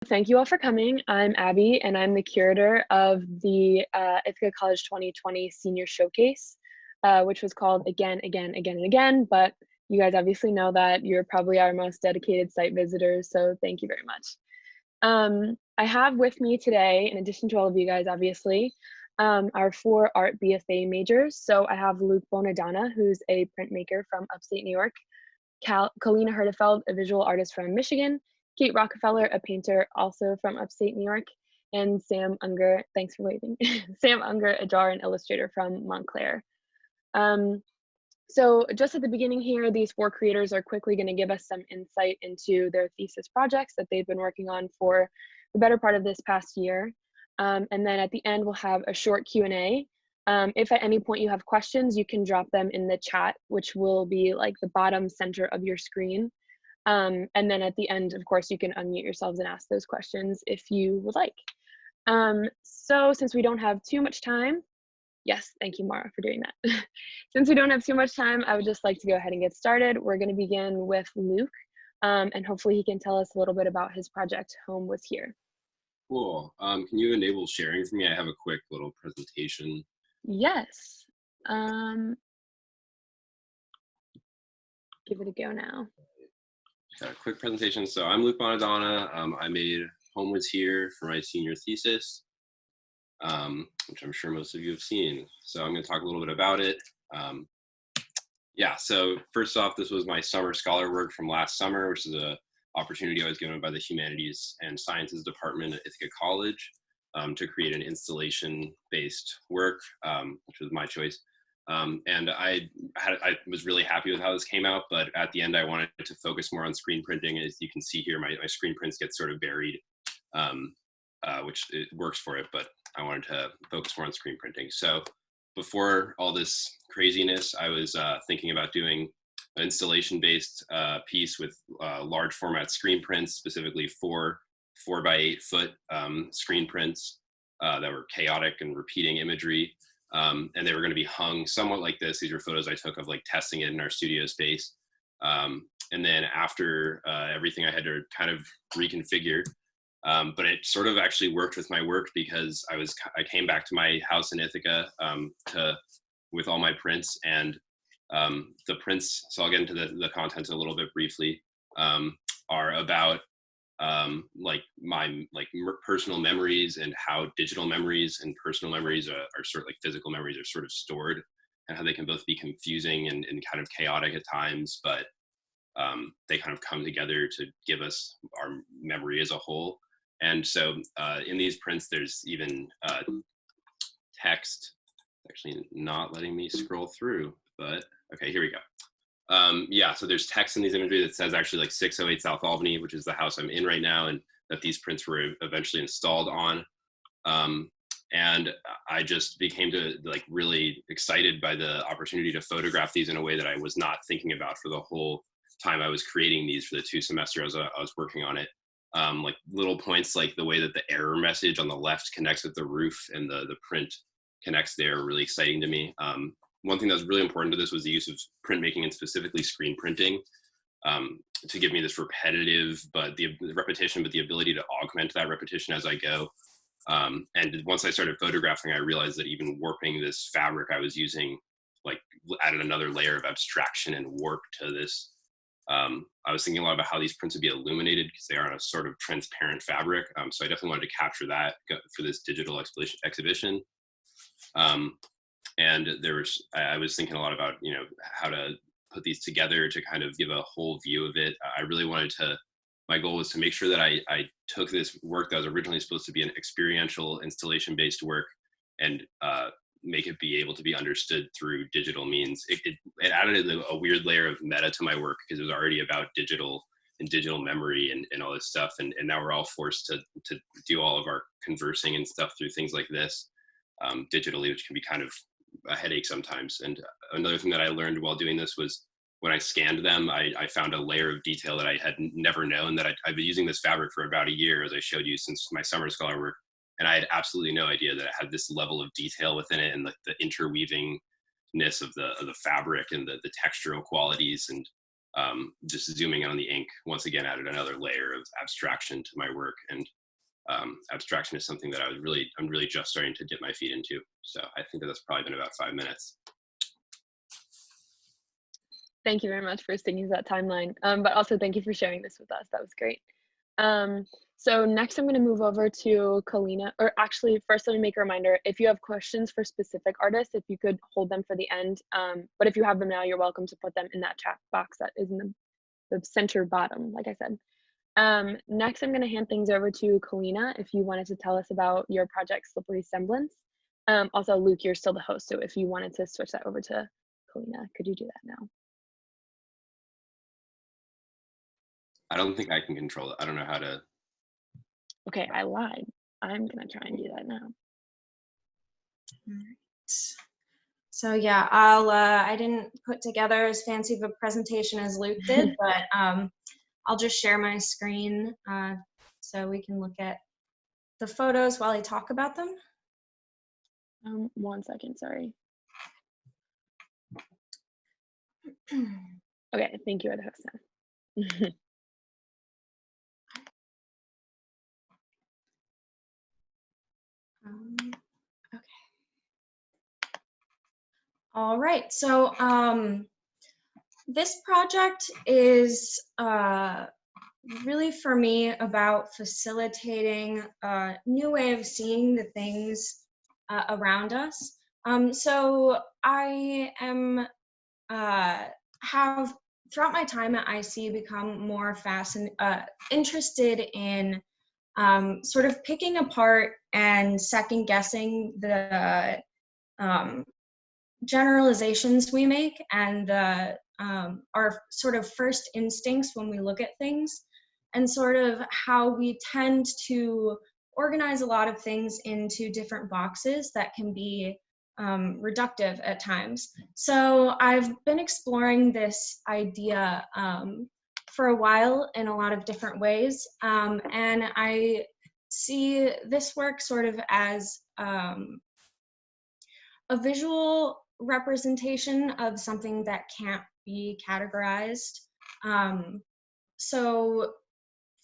Thank you all for coming. I'm Abby, and I'm the curator of the Ithaca College 2020 Senior Showcase, which was called Again, Again, Again, and Again. But you guys obviously know that you're probably our most dedicated site visitors, so thank you very much. I have with me today, in addition to all of you guys, obviously, our four art BFA majors. So I have Luke Bonadonna, who's a printmaker from upstate New York, Kalina Hertafeld, a visual artist from Michigan, Kate Rockefeller, a painter also from upstate New York, and Sam Unger, thanks for waving, Sam Unger, a drawer and illustrator from Montclair. So just at the beginning here, these four creators are quickly going to give us some insight into their thesis projects that they've been working on for the better part of this past year. And then at the end, we'll have a short Q&A. If at any point you have questions, you can drop them in the chat, which will be like the bottom center of your screen. And then at the end, of course, you can unmute yourselves and ask those questions if you would like. So since we don't have too much time, yes, thank you, Mara, for doing that. Since we don't have too much time, I would just like to go ahead and get started. We're going to begin with Luke, and hopefully he can tell us a little bit about his project, Home Was Here. Cool. Can you enable sharing for me? I have a quick little presentation. Yes. Give it a go now. Got a quick presentation. So I'm Luke Bonadonna. I made Home Was Here for my senior thesis, which I'm sure most of you have seen. So I'm going to talk a little bit about it. Yeah, so first off, this was my summer scholar work from last summer, which is an opportunity I was given by the Humanities and Sciences Department at Ithaca College to create an installation-based work, which was my choice. And I was really happy with how this came out, but at the end I wanted to focus more on screen printing. As you can see here, my screen prints get sort of buried, which it works for it, but I wanted to focus more on screen printing. So before all this craziness, I was thinking about doing an installation-based piece with large format screen prints, specifically 4x8 foot screen prints that were chaotic and repeating imagery. And they were going to be hung somewhat like this. These were photos I took of like testing it in our studio space. And then after everything, I had to kind of reconfigure. But it sort of actually worked with my work because I came back to my house in Ithaca with all my prints, and the prints, so I'll get into the content a little bit briefly, are about like my personal memories and how digital memories and personal memories are sort of like physical memories are sort of stored, and how they can both be confusing and kind of chaotic at times, but they kind of come together to give us our memory as a whole. And so in these prints, there's even text. Actually not letting me scroll through, but okay, here we go. Yeah, so there's text in these imagery that says actually like 608 South Albany, which is the house I'm in right now, and that these prints were eventually installed on. And I just became really excited by the opportunity to photograph these in a way that I was not thinking about for the whole time I was creating these for the 2 semesters I was working on it. Like little points like the way that the error message on the left connects with the roof and the print connects there, really exciting to me. One thing that was really important to this was the use of printmaking and specifically screen printing to give me this repetitive, but the repetition, but the ability to augment that repetition as I go. And once I started photographing, I realized that even warping this fabric I was using, like added another layer of abstraction and warp to this. I was thinking a lot about how these prints would be illuminated because they are on a sort of transparent fabric. So I definitely wanted to capture that for this digital exhibition. And I was thinking a lot about, how to put these together to kind of give a whole view of it. I really wanted my goal was to make sure that I took this work that was originally supposed to be an experiential installation-based work and make it be able to be understood through digital means. It added a weird layer of meta to my work because it was already about digital and digital memory and all this stuff. And now we're all forced to do all of our conversing and stuff through things like this digitally, which can be kind of a headache sometimes. And another thing that I learned while doing this was when I scanned them, I found a layer of detail that I had never known, that I've been using this fabric for about a year, as I showed you, since my summer scholar work. And I had absolutely no idea that it had this level of detail within it, and the interweavingness of the fabric and the textural qualities. And just zooming in on the ink once again added another layer of abstraction to my work. And abstraction is something that I'm really just starting to dip my feet into. So I think that that's probably been about 5 minutes. Thank you very much for sticking to that timeline, but also thank you for sharing this with us. That was great. So next I'm going to move over to Kalina, or actually first let me make a reminder, if you have questions for specific artists, if you could hold them for the end, but if you have them now, you're welcome to put them in that chat box that is in the center bottom, like I said. Next I'm going to hand things over to Kalina if you wanted to tell us about your project Slippery Semblance. Also Luke, you're still the host, so if you wanted to switch that over to Kalina, could you do that now? I don't think I can control it. I don't know how to. Okay, I lied. I'm gonna try and do that now. All right. So yeah, I didn't put together as fancy of a presentation as Luke did, but I'll just share my screen so we can look at the photos while I talk about them. 1 second, sorry. Okay, thank you, the host now. Okay. All right, so this project is really for me about facilitating a new way of seeing the things around us. So I am have throughout my time at IC become more interested in sort of picking apart and second guessing the generalizations we make and our sort of first instincts when we look at things, and sort of how we tend to organize a lot of things into different boxes that can be reductive at times. So I've been exploring this idea for a while in a lot of different ways, and I see this work sort of as a visual representation of something that can't be categorized. So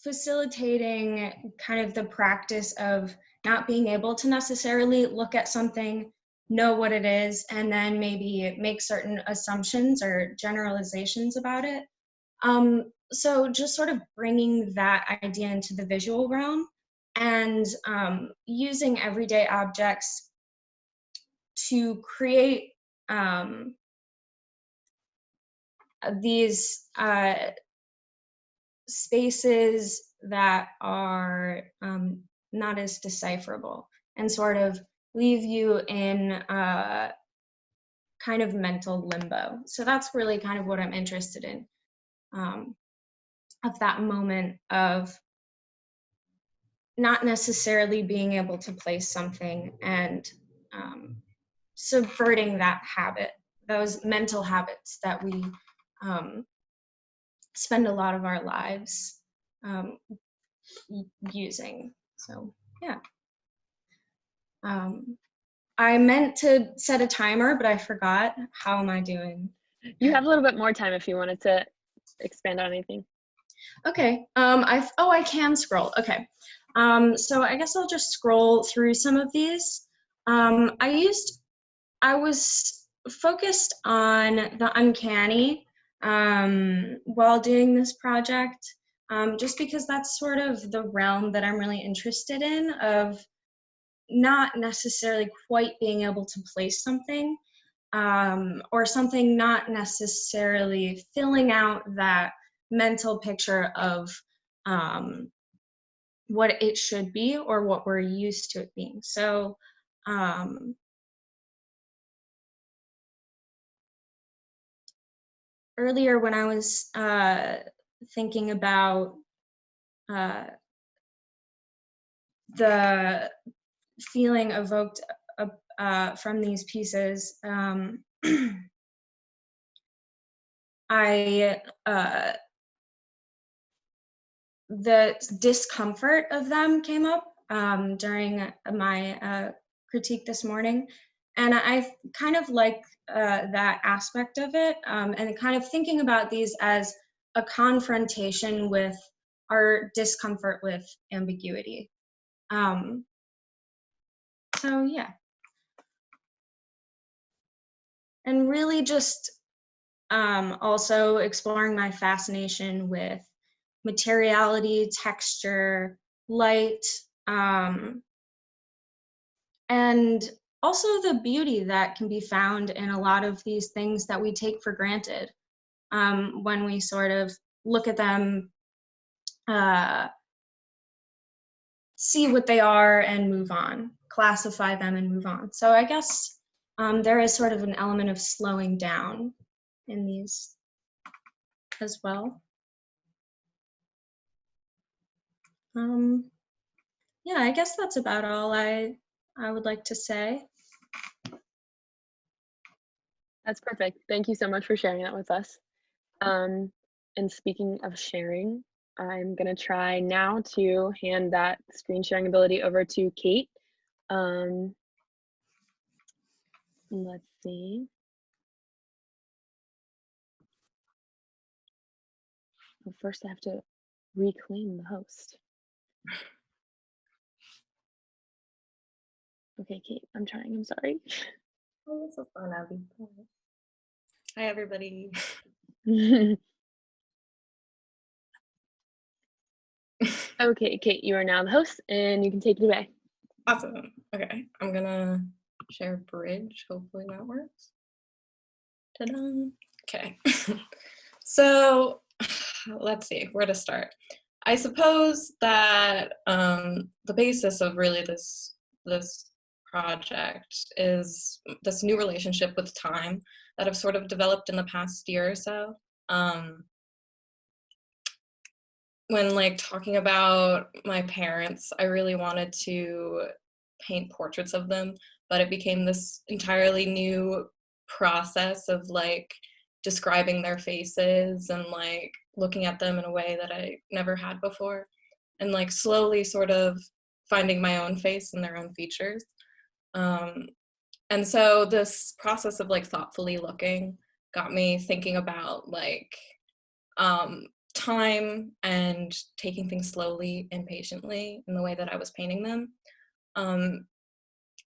facilitating kind of the practice of not being able to necessarily look at something, know what it is, and then maybe make certain assumptions or generalizations about it. So just sort of bringing that idea into the visual realm and using everyday objects to create these spaces that are not as decipherable and sort of leave you in kind of mental limbo. So that's really kind of what I'm interested in, of that moment of not necessarily being able to place something and subverting that habit, those mental habits that we spend a lot of our lives using. So yeah. I meant to set a timer, but I forgot. How am I doing? You have a little bit more time if you wanted to expand on anything. Okay, I can scroll. Okay, so I guess I'll just scroll through some of these. I was focused on the uncanny while doing this project, just because that's sort of the realm that I'm really interested in, of not necessarily quite being able to place something, or something not necessarily filling out that mental picture of what it should be or what we're used to it being. So earlier when I was thinking about the feeling evoked from these pieces, the discomfort of them came up during my critique this morning, And I kind of like that aspect of it, and kind of thinking about these as a confrontation with our discomfort with ambiguity. So yeah. And really just also exploring my fascination with materiality, texture, light, and also the beauty that can be found in a lot of these things that we take for granted when we sort of look at them, see what they are and move on, classify them and move on. So I guess there is sort of an element of slowing down in these as well. Yeah, I guess that's about all I would like to say. That's perfect. Thank you so much for sharing that with us. And speaking of sharing, I'm gonna try now to hand that screen sharing ability over to Kate. Let's see. Well, first I have to reclaim the host. Okay, Kate, I'm trying, I'm sorry. Oh, this is fun, Abby. Hi, everybody. Okay, Kate, you are now the host and you can take it away. Awesome. Okay, I'm gonna share a bridge. Hopefully that works. Ta-da. Okay. So let's see where to start. I suppose that the basis of really this project is this new relationship with time that I've sort of developed in the past year or so. When like talking about my parents, I really wanted to paint portraits of them, but it became this entirely new process of like describing their faces and like looking at them in a way that I never had before, and like slowly sort of finding my own face and their own features. And so this process of like thoughtfully looking got me thinking about like time and taking things slowly and patiently in the way that I was painting them.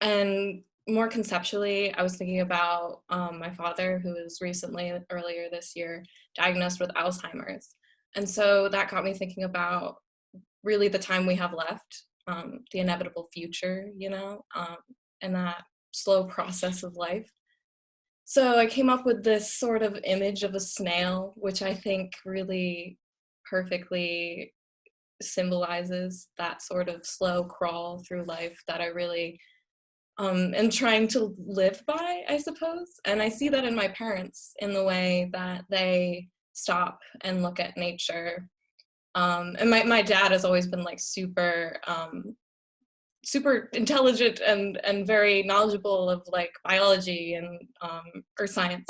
And more conceptually, I was thinking about my father, who was recently, earlier this year, diagnosed with Alzheimer's. And so that got me thinking about really the time we have left, the inevitable future, you know, and that slow process of life. So I came up with this sort of image of a snail, which I think really perfectly symbolizes that sort of slow crawl through life that I really am trying to live by, I suppose. And I see that in my parents in the way that they stop and look at nature. And my dad has always been like super intelligent and very knowledgeable of like biology and earth science,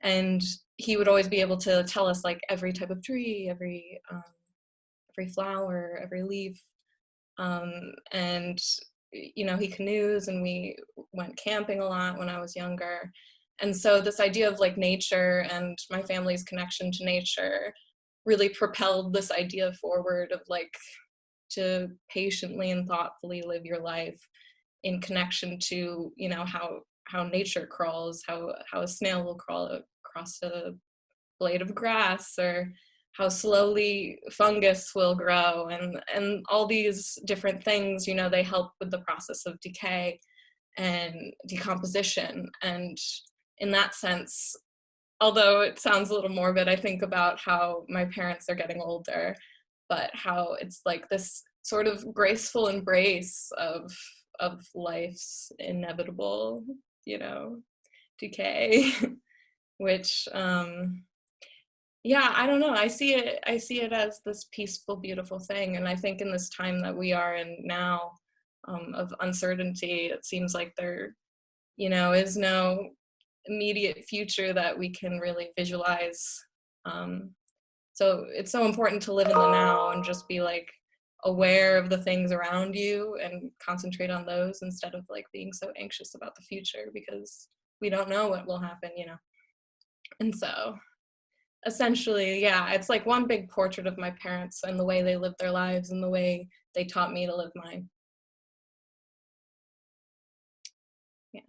and he would always be able to tell us like every type of tree, every flower, every leaf, and you know, he canoes, and we went camping a lot when I was younger. And so this idea of like nature and my family's connection to nature really propelled this idea forward of like to patiently and thoughtfully live your life in connection to, you know, how nature crawls, how a snail will crawl across a blade of grass, or how slowly fungus will grow, and all these different things, you know, they help with the process of decay and decomposition. And in that sense, although it sounds a little morbid, I think about how my parents are getting older, but how it's like this sort of graceful embrace of life's inevitable, you know, decay, which, yeah, I don't know. I see it as this peaceful, beautiful thing. And I think in this time that we are in now, of uncertainty, it seems like there, you know, is no immediate future that we can really visualize. So it's so important to live in the now and just be like aware of the things around you and concentrate on those instead of like being so anxious about the future, because we don't know what will happen, you know. And so essentially, yeah, it's like one big portrait of my parents and the way they lived their lives and the way they taught me to live mine. Yeah.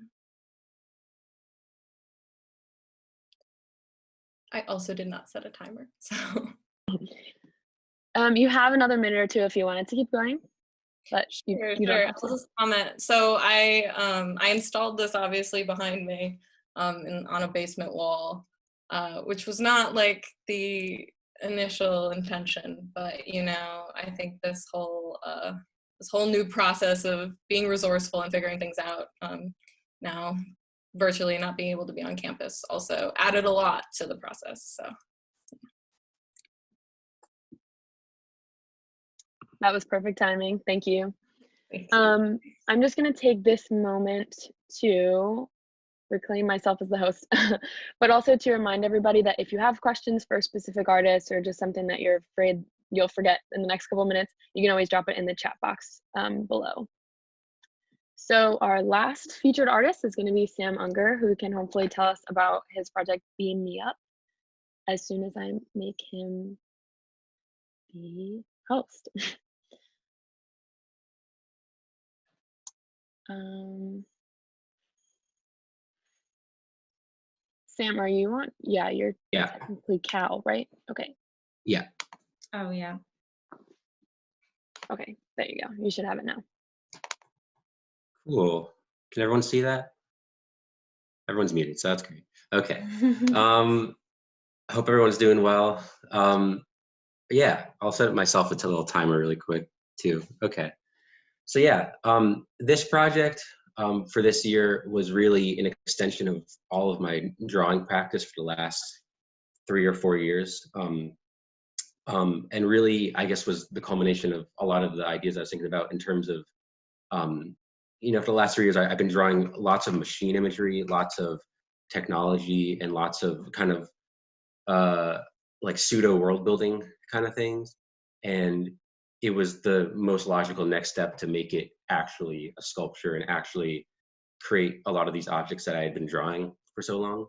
I also did not set a timer, so. You have another minute or two if you wanted to keep going, but you don't have to. I'll just comment. So I installed this obviously behind me on a basement wall, which was not like the initial intention, but you know, I think this whole new process of being resourceful and figuring things out, now virtually not being able to be on campus also added a lot to the process. So That was perfect timing. Thank you. thank you. I'm just going to take this moment to reclaim myself as the host, but also to remind everybody that if you have questions for specific artists or just something that you're afraid you'll forget in the next couple of minutes, you can always drop it in the chat box below. So our last featured artist is going to be Sam Unger, who can hopefully tell us about his project Beam Me Up as soon as I make him the host. Sam, are you on? Yeah, you're technically Cal, right? Okay. Yeah. Oh, yeah. Okay, there you go. You should have it now. Cool. Can everyone see that? Everyone's muted, so that's great. Okay. I hope everyone's doing well. Yeah, I'll set myself a little timer really quick too. Okay. So yeah, this project for this year was really an extension of all of my drawing practice for the last 3 or 4 years. And really, I guess, was the culmination of a lot of the ideas I was thinking about in terms of, you know, for the last 3 years, I've been drawing lots of machine imagery, lots of technology, and lots of kind of like pseudo world building kind of things. And it was the most logical next step to make it actually a sculpture and actually create a lot of these objects that I had been drawing for so long.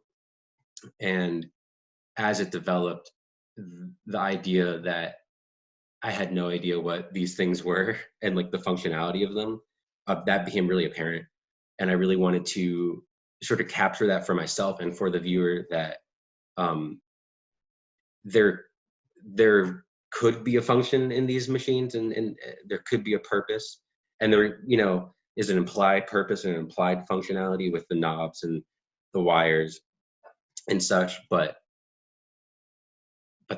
And as it developed, the idea that I had no idea what these things were and like the functionality of them, that became really apparent. And I really wanted to sort of capture that for myself and for the viewer, that there could be a function in these machines, and there could be a purpose, and there, you know, is an implied purpose and an implied functionality with the knobs and the wires and such, but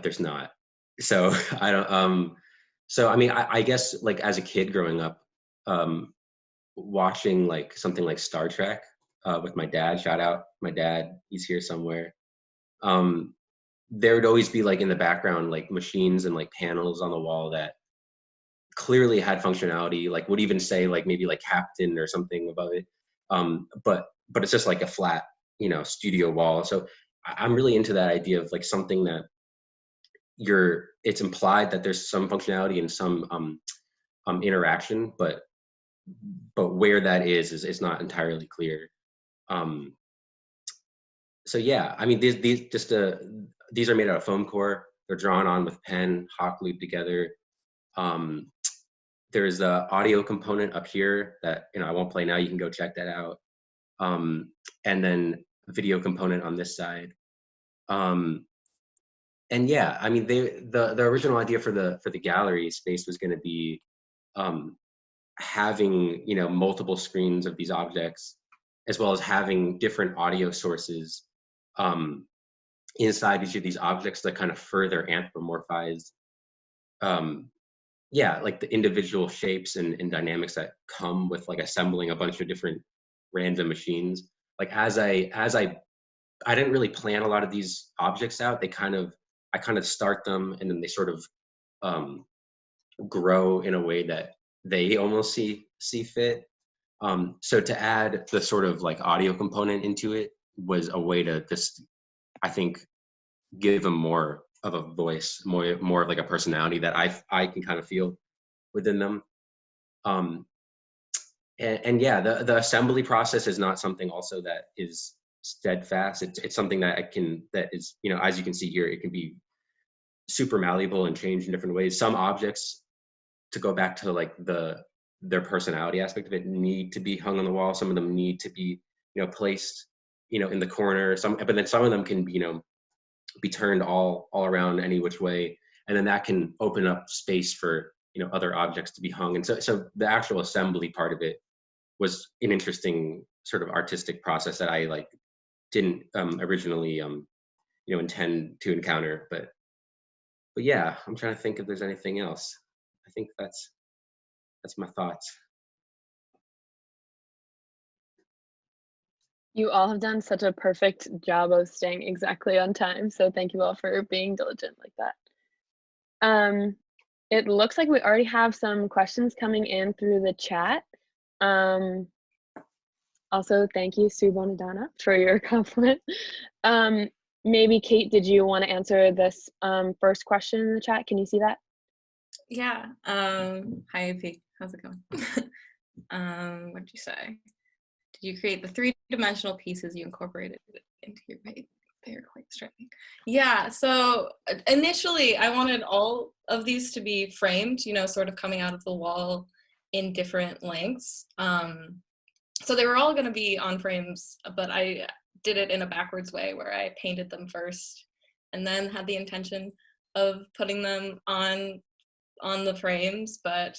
there's not. So I don't, so I mean, I guess like as a kid growing up, watching like something like Star Trek with my dad, shout out my dad, he's here somewhere. There would always be like in the background, like machines and like panels on the wall that clearly had functionality, like would even say like maybe like Captain or something above it. But it's just like a flat, you know, studio wall. So I'm really into that idea of like something that it's implied that there's some functionality and some interaction, but where that is not entirely clear. So yeah, I mean, these are made out of foam core. They're drawn on with pen, hot glued together. There's the audio component up here that, you know, I won't play now. You can go check that out. And then video component on this side. And yeah, I mean, the original idea for the gallery space was going to be having, you know, multiple screens of these objects, as well as having different audio sources inside each of these objects that kind of further anthropomorphize, yeah, like the individual shapes and dynamics that come with like assembling a bunch of different random machines. Like as I didn't really plan a lot of these objects out. I kind of start them, and then they sort of grow in a way that they almost see fit. So to add the sort of like audio component into it was a way to just, I think, give them more of a voice, more of like a personality that I can kind of feel within them. And yeah, the assembly process is not something also that is steadfast. It's something that is, you know, as you can see here, it can be super malleable and change in different ways. Some objects, to go back to like their personality aspect of it, need to be hung on the wall. Some of them need to be, you know, placed, you know, in the corner. But then some of them can be, you know, be turned all around any which way, and then that can open up space for, you know, other objects to be hung. And so the actual assembly part of it was an interesting sort of artistic process that I like didn't originally you know, intend to encounter. But yeah, I'm trying to think if there's anything else. I think that's my thoughts. You all have done such a perfect job of staying exactly on time, so thank you all for being diligent like that. It looks like we already have some questions coming in through the chat. Also, thank you, Sue Bonadonna, for your compliment. Maybe Kate, did you want to answer this first question in the chat? Can you see that? Yeah. Hi, AP. How's it going? What did you say? Did you create the three-dimensional pieces you incorporated into your paint? They're quite striking. Yeah, so initially I wanted all of these to be framed, you know, sort of coming out of the wall in different lengths. So they were all going to be on frames, but I did it in a backwards way where I painted them first and then had the intention of putting them on the frames, but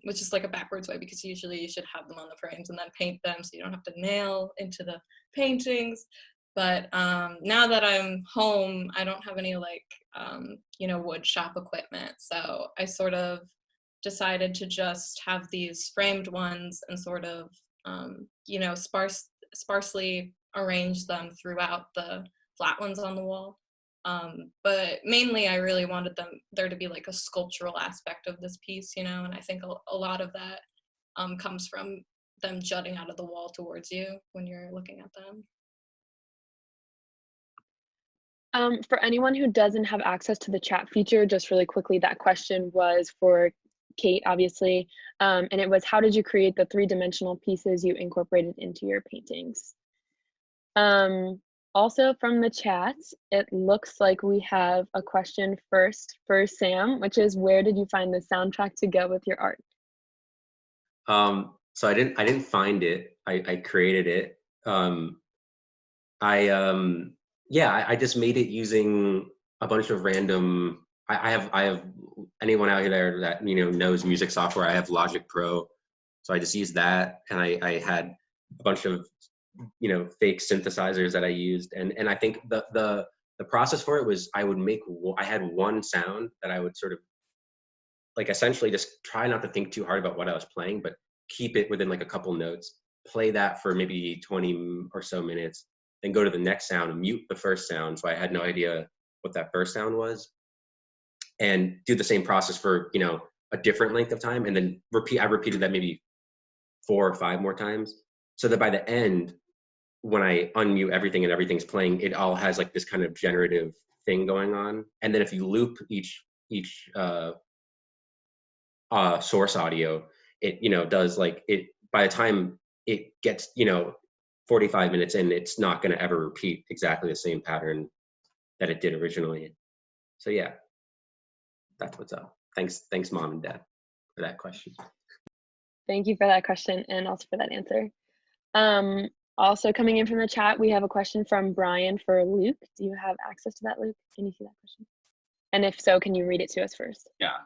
which is like a backwards way, because usually you should have them on the frames and then paint them so you don't have to nail into the paintings. But now that I'm home, I don't have any like you know, wood shop equipment, so I sort of decided to just have these framed ones and sort of you know, sparsely arrange them throughout the flat ones on the wall. But mainly I really wanted there to be like a sculptural aspect of this piece, you know, and I think a lot of that comes from them jutting out of the wall towards you when you're looking at them. For anyone who doesn't have access to the chat feature, just really quickly, that question was for Kate, obviously, and it was, how did you create the three-dimensional pieces you incorporated into your paintings? Also from the chat, it looks like we have a question first for Sam, which is, where did you find the soundtrack to go with your art? So I didn't find it. I created it. I just made it using a bunch of random. I have anyone out there that, you know, knows music software. I have Logic Pro, so I just used that, and I had a bunch of, you know, fake synthesizers that I used, and I think the process for it was I had one sound that I would sort of like essentially just try not to think too hard about what I was playing, but keep it within like a couple notes, play that for maybe 20 or so minutes, then go to the next sound and mute the first sound, so I had no idea what that first sound was, and do the same process for, you know, a different length of time, and then I repeated that maybe 4 or 5 more times, so that by the end, when I unmute everything and everything's playing, it all has like this kind of generative thing going on. And then if you loop each source audio, it, you know, does like it, by the time it gets, you know, 45 minutes in, it's not going to ever repeat exactly the same pattern that it did originally. So yeah, that's what's up. Thanks mom and dad for that question. Thank you for that question and also for that answer. Also coming in from the chat, we have a question from Brian for Luke. Do you have access to that, Luke? Can you see that question? And if so, can you read it to us first? Yeah.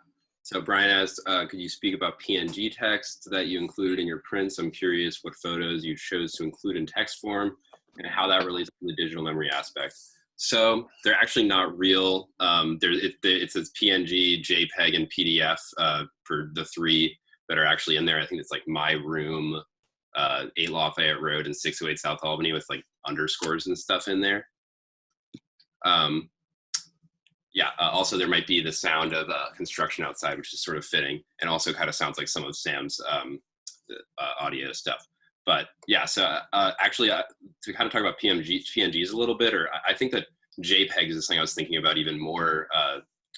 So Brian asked, could you speak about PNG text that you included in your prints? I'm curious what photos you chose to include in text form and how that relates to the digital memory aspect. So they're actually not real. It says PNG, JPEG, and PDF for the 3 that are actually in there. I think it's like My Room, 8 Lafayette Road, and 608 South Albany with like underscores and stuff in there. Also there might be the sound of construction outside, which is sort of fitting, and also kind of sounds like some of Sam's audio stuff. But yeah, so actually to kind of talk about PNGs a little bit, or I think that JPEG is the thing I was thinking about even more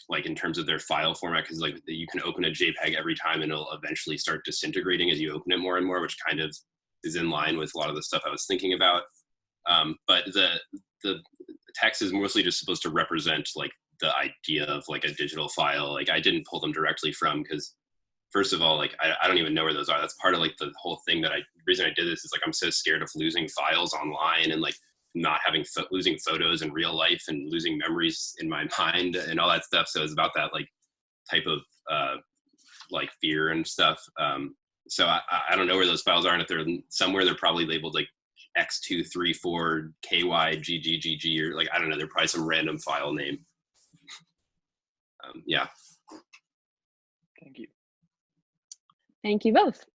like in terms of their file format, because like you can open a JPEG every time and it'll eventually start disintegrating as you open it more and more, which kind of is in line with a lot of the stuff I was thinking about. But the text is mostly just supposed to represent like the idea of like a digital file. Like I didn't pull them directly from, because first of all, like I don't even know where those are. That's part of like the whole thing the reason I did this is like I'm so scared of losing files online and like not having losing photos in real life and losing memories in my mind and all that stuff. So it's about that like type of like fear and stuff. So I don't know where those files are, and if they're somewhere, they're probably labeled like X234 KYGGGG, or like I don't know. They're probably some random file name. Yeah. Thank you. Thank you both.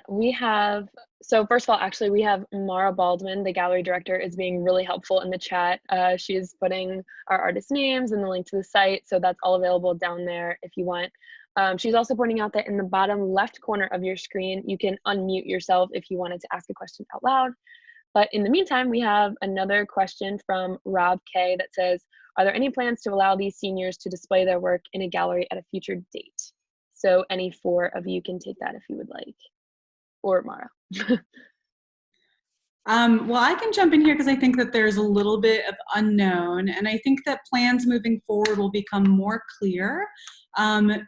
We have, so first of all, actually, we have Mara Baldwin, the gallery director, is being really helpful in the chat. She is putting our artist names and the link to the site, so that's all available down there if you want. She's also pointing out that in the bottom left corner of your screen, you can unmute yourself if you wanted to ask a question out loud. But in the meantime, we have another question from Rob K that says, are there any plans to allow these seniors to display their work in a gallery at a future date? So any four of you can take that if you would like, or Mara. Well, I can jump in here because I think that there's a little bit of unknown, and I think that plans moving forward will become more clear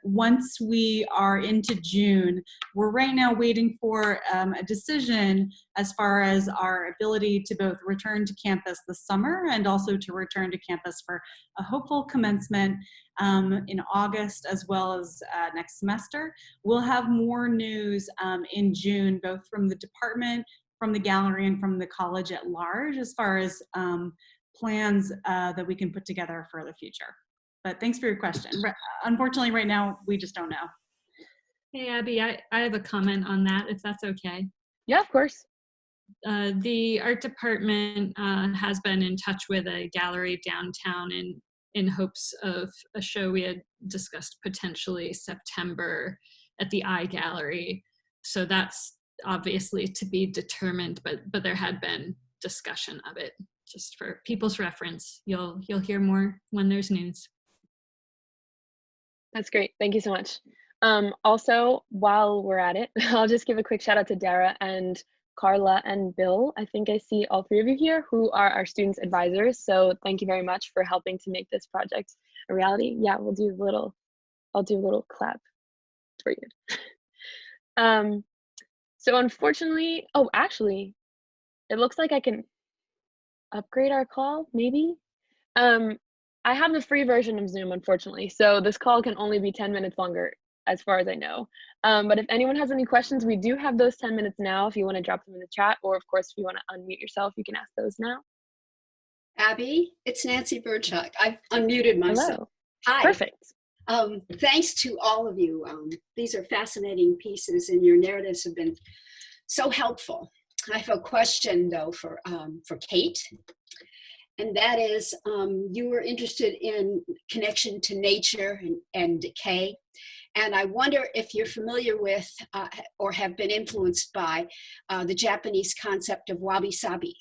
once we are into June. We're right now waiting for a decision as far as our ability to both return to campus this summer and also to return to campus for a hopeful commencement in August, as well as next semester. We'll have more news in June, both from the department, from the gallery, and from the college at large, as far as plans that we can put together for the future. But thanks for your question. Unfortunately, right now, we just don't know. Hey, Abby, I have a comment on that, if that's okay. Yeah, of course. The art department has been in touch with a gallery downtown in hopes of a show we had discussed potentially September at the I Gallery. So that's obviously to be determined, but there had been discussion of it. Just for people's reference, you'll hear more when there's news. That's great. Thank you so much. Also, while we're at it, I'll just give a quick shout out to Dara and Carla and Bill. I think I see all three of you here who are our students advisors. So thank you very much for helping to make this project a reality. Yeah, I'll do a little clap for you. So unfortunately, oh, actually, it looks like I can upgrade our call, maybe. I have the free version of Zoom, unfortunately, so this call can only be 10 minutes longer, as far as I know. But if anyone has any questions, we do have those 10 minutes now if you want to drop them in the chat, or of course, if you want to unmute yourself, you can ask those now. Abby, it's Nancy Birchuk. I've unmuted myself. Hello. Hi. Perfect. Thanks to all of you. These are fascinating pieces, and your narratives have been so helpful. I have a question, though, for Kate, and that is, you were interested in connection to nature and decay, and I wonder if you're familiar with or have been influenced by the Japanese concept of Wabi-Sabi.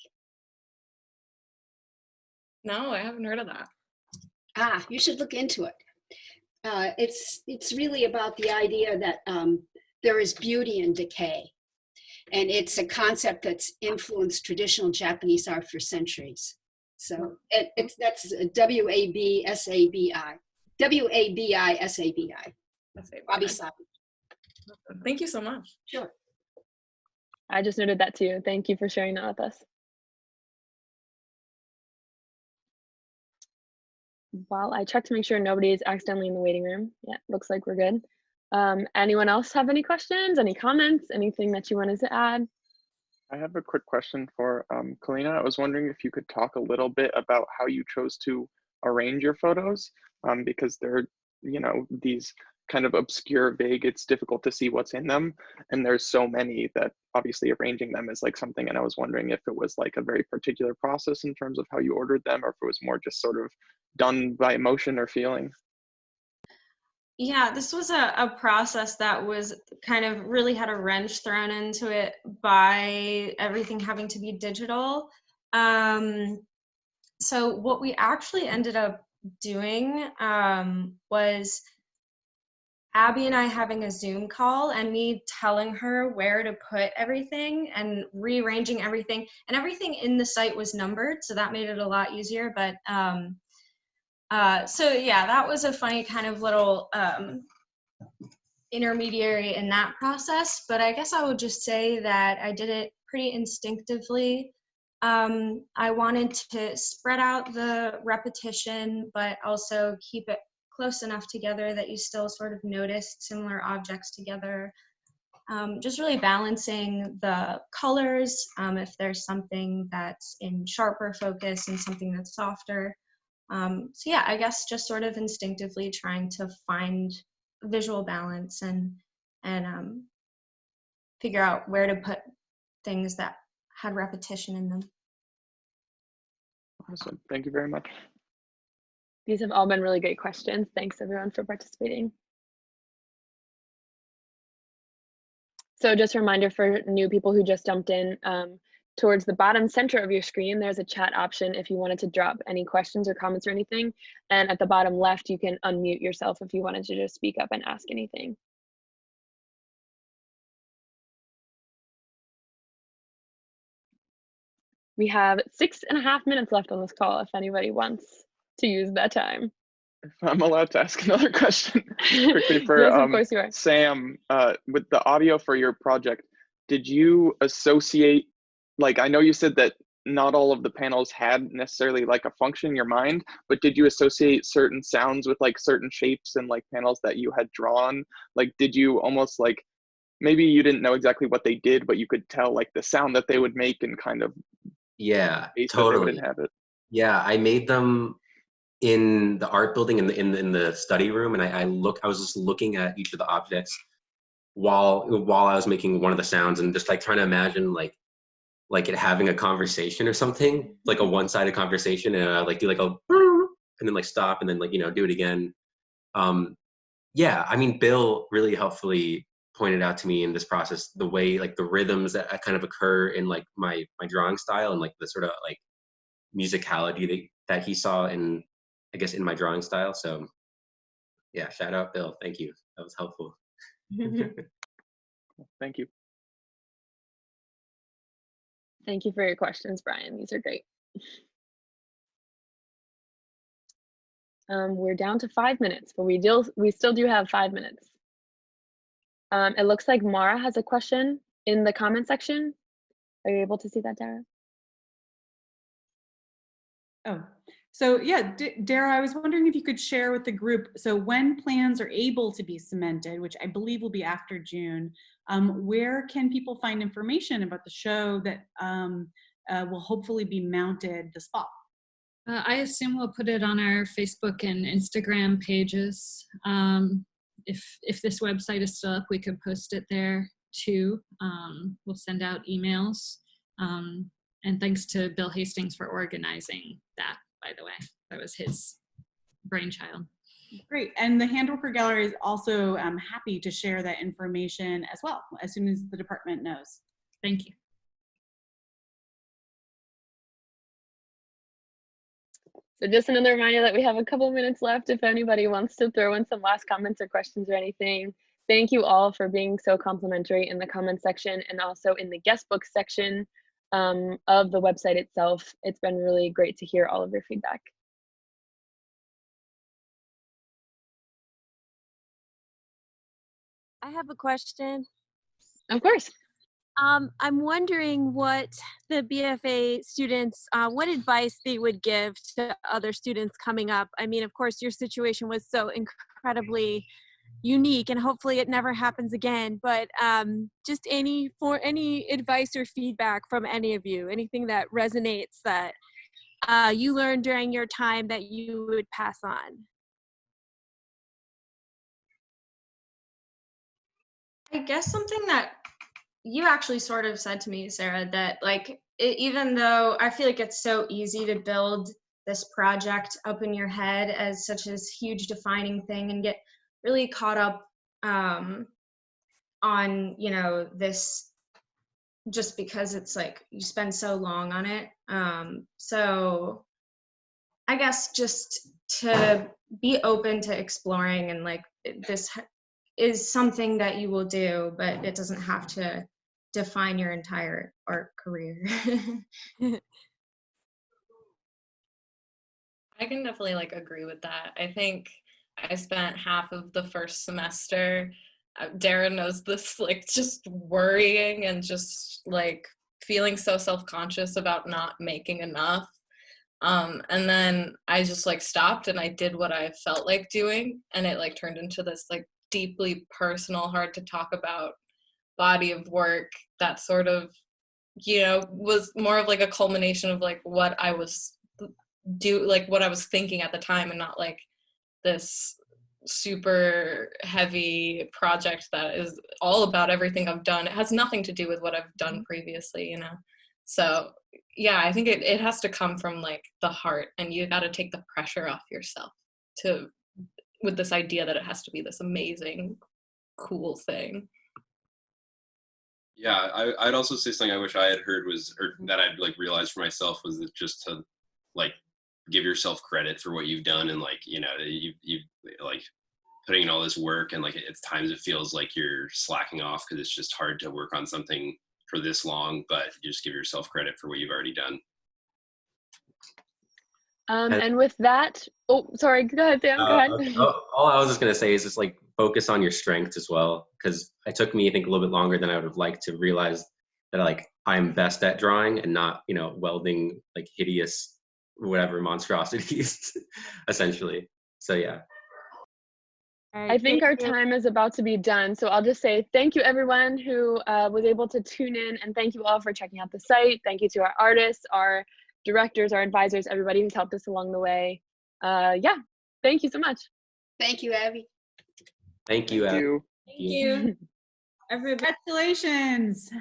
No, I haven't heard of that. Ah, you should look into it. It's really about the idea that there is beauty in decay. And it's a concept that's influenced traditional Japanese art for centuries. So that's W-A-B-I-S-A-B-I. W-A-B-I-S-A-B-I. Wabi-Sabi. Thank you so much. Sure. I just noted that too. Thank you for sharing that with us. While I check to make sure nobody is accidentally in the waiting room. Yeah, looks like we're good. Anyone else have any questions, any comments, anything that you wanted to add? I have a quick question for Kalina. I was wondering if you could talk a little bit about how you chose to arrange your photos, because they're, you know, these kind of obscure, vague, it's difficult to see what's in them. And there's so many that obviously arranging them is like something. And I was wondering if it was like a very particular process in terms of how you ordered them, or if it was more just sort of done by emotion or feeling. Yeah, this was a process that was kind of really had a wrench thrown into it by everything having to be digital. So what we actually ended up doing was Abby and I having a Zoom call and me telling her where to put everything and rearranging everything. And everything in the site was numbered, so that made it a lot easier. But so yeah, that was a funny kind of little intermediary in that process. But I guess I would just say that I did it pretty instinctively. I wanted to spread out the repetition, but also keep it close enough together that you still sort of noticed similar objects together. Just really balancing the colors, if there's something that's in sharper focus and something that's softer. So yeah, I guess just sort of instinctively trying to find visual balance and figure out where to put things that had repetition in them. Awesome. Thank you very much. These have all been really great questions. Thanks everyone for participating. So just a reminder for new people who just jumped in, towards the bottom center of your screen, there's a chat option if you wanted to drop any questions or comments or anything. And at the bottom left, you can unmute yourself if you wanted to just speak up and ask anything. We have 6.5 minutes left on this call if anybody wants to use that time. If I'm allowed to ask another question quickly for Yes, of course you are. Sam, with the audio for your project, did you associate, like, I know you said that not all of the panels had necessarily like a function in your mind, but did you associate certain sounds with like certain shapes and like panels that you had drawn? Like, did you almost like, maybe you didn't know exactly what they did, but you could tell like the sound that they would make and kind of Yeah, that they totally. would inhabit? Yeah, I made them in the art building in the study room, and I was just looking at each of the objects while I was making one of the sounds, and just like trying to imagine like it having a conversation or something, like a one-sided conversation, and I like do like a and then like stop and then like, you know, do it again. Yeah, I mean, Bill really helpfully pointed out to me in this process the way like the rhythms that kind of occur in like my drawing style, and like the sort of like musicality that he saw in, I guess, in my drawing style. So yeah, shout out Bill. Thank you. That was helpful. Thank you. Thank you for your questions, Brian. These are great. We're down to 5 minutes, but we still do have 5 minutes. It looks like Mara has a question in the comment section. Are you able to see that, Dara? Oh, so yeah, Dara, I was wondering if you could share with the group, so when plans are able to be cemented, which I believe will be after June, where can people find information about the show that will hopefully be mounted this fall? I assume we'll put it on our Facebook and Instagram pages. If this website is still up, we could post it there too. We'll send out emails. And thanks to Bill Hastings for organizing that, by the way. That was his brainchild. Great. And the Handworker Gallery is also happy to share that information as well, as soon as the department knows. Thank you. So just another reminder that we have a couple minutes left if anybody wants to throw in some last comments or questions or anything. Thank you all for being so complimentary in the comment section and also in the guest book section of the website itself. It's been really great to hear all of your feedback. I have a question. Of course. I'm wondering what the BFA students, what advice they would give to other students coming up. I mean, of course, your situation was so incredibly unique and hopefully it never happens again, but just any advice or feedback from any of you, anything that resonates that you learned during your time that you would pass on. I guess something that you actually sort of said to me, Sarah, that like, even though I feel like it's so easy to build this project up in your head as such a huge defining thing and get really caught up on, you know, this just because it's like you spend so long on it. So I guess just to be open to exploring, and like this is something that you will do, but it doesn't have to define your entire art career. I can definitely like agree with that. I think I spent half of the first semester, Darren knows this, like just worrying and just like feeling so self-conscious about not making enough. And then I just like stopped and I did what I felt like doing, and it like turned into this like deeply personal, hard to talk about body of work that sort of, you know, was more of like a culmination of like what I was what I was thinking at the time, and not like this super heavy project that is all about everything I've done. It has nothing to do with what I've done previously, you know? So yeah, I think it has to come from like the heart, and you got to take the pressure off yourself with this idea that it has to be this amazing, cool thing. Yeah, I'd also say something I wish I had heard was, or that I'd like realized for myself, was that just to like give yourself credit for what you've done, and like, you know, you like putting in all this work, and like at times it feels like you're slacking off because it's just hard to work on something for this long, but you just give yourself credit for what you've already done. And with that, oh, sorry, go ahead, Sam, go ahead. All I was just going to say is just like focus on your strengths as well, because it took me, I think, a little bit longer than I would have liked to realize that like I'm best at drawing and not, you know, welding like hideous whatever monstrosities essentially. So yeah. I think our time is about to be done, so I'll just say thank you everyone who was able to tune in, and thank you all for checking out the site. Thank you to our artists, our directors, our advisors, everybody who's helped us along the way. Yeah, thank you so much. Thank you, Abby. Thank you, Abby. Thank you. Everybody. Congratulations.